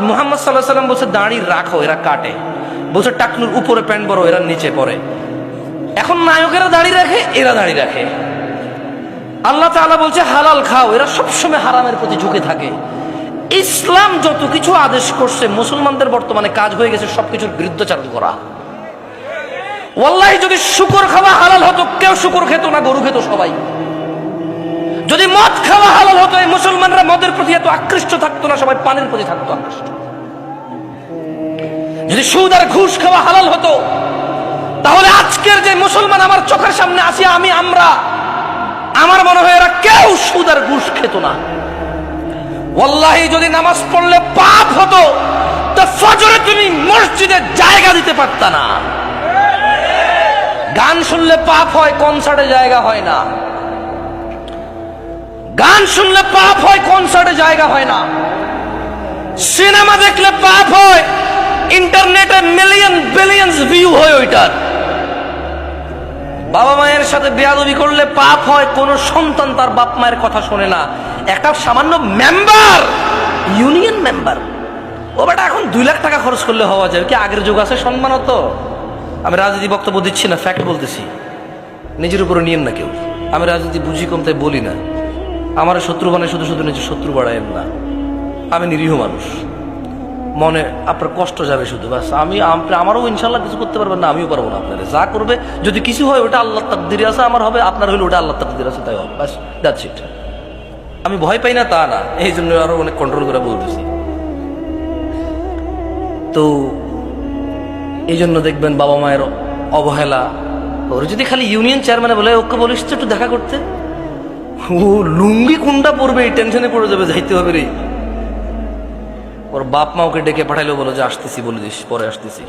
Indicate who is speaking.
Speaker 1: মুহাম্মদ সাল্লাল্লাহু আলাইহি ওয়াসাল্লাম বলছে দাড়ি রাখো, এরা কাটে। বলছে টাকনুর উপরে প্যান্ট বড়, এরা নিচে পড়ে। এখন নায়কেরা দাড়ি রাখে, এরা দাড়ি রাখে। আল্লাহ তাআলা বলছে হালাল খাও, এরা সবসময় হারামের প্রতি ঝুঁকে থাকে। ইসলাম যত কিছু আদেশ করছে, মুসলমানদের বর্তমানে কাজ হয়ে গেছে সবকিছুর বিরুদ্ধাচরণ করা। ওয়াল্লাহি যদি শুকর খাওয়া হালাল হতো, কেউ শুকর খেত না, গরু খেত সবাই। যদি মদ খাওয়া হালাল হতো, এই মুসলমানরা মদের প্রতি এত আকৃষ্ট থাকতো না, সবাই পানের প্রতি থাকতো আকৃষ্ট। যদি সুদ আর ঘুষ খাওয়া হালাল হতো, তাহলে আজকের যে মুসলমান আমার চোখের সামনে আসি, আমরা আমার মনে হয় এরা কেউ সুদ আর ঘুষ খেত না। ওয়াল্লাহি যদি নামাজ পড়লে পাপ হতো, তো ফজরে তুমি মসজিদে জায়গা দিতে পারতা না। গান শুনলে পাপ হয়, কনসার্টে জায়গা হয় না। গান শুনলে পাপ হয়, কনসার্টে জায়গা হয় না। সিনেমা দেখলে পাপ হয়, ইন্টারনেটে মিলিয়ন বিলিয়নস ভিউ হয় ওইটার। বাবা মায়ের সাথে বেয়াদবি করলে পাপ হয়, কোন সন্তান তার বাপ মায়ের কথা শোনে না। একটা সামান্য মেম্বার, ইউনিয়ন মেম্বার, ও বেটা এখন 2 লাখ টাকা খরচ করলে হওয়া যায়। কি আগের যুগ আছে সম্মান হতো? আমি রাজনীতি বক্তব্য দিচ্ছি না, ফ্যাক্ট বলতেছি। নিজের উপরে নিয়েন না কেউ। আমি রাজনীতি বুঝি কম, তাই বলি না। আমার শত্রু বানায় শুধু শুধু নিজের শত্রু বাড়ায়েন না। আমি নিরীহ মানুষ, মনে আপনার কষ্ট যাবে শুধু, বাস। আমারও ইনশাল্লাহ কিছু করতে পারবেন না, আমিও পারবো না। আপনারা যা করবে, যদি কিছু হয় ওটা আল্লাহর তাকদীরে আছে, আমার হবে। আপনার হলে ওটা আল্লাহর তাকদীরে আছে, তাই হবে, বাস, দ্যাটস ইট। আমি ভয় পাই না তা না, এই জন্য আরো অনেক কন্ট্রোল করে বলতেছি। তো এই জন্য দেখবেন বাবা মায়ের অবহেলা। ওর যদি খালি ইউনিয়ন চেয়ারম্যানে বলে ওকে বলিস তো একটু দেখা করতে, ও লুঙ্গি কোনটা পড়বে এই টেনশনে পড়ে যাবে, যাইতে হবে রে। ওর বাপ মা ওকে ডেকে পাঠাইলেও বলো যে আসতেছি, বলে দিস পরে আসতেছি।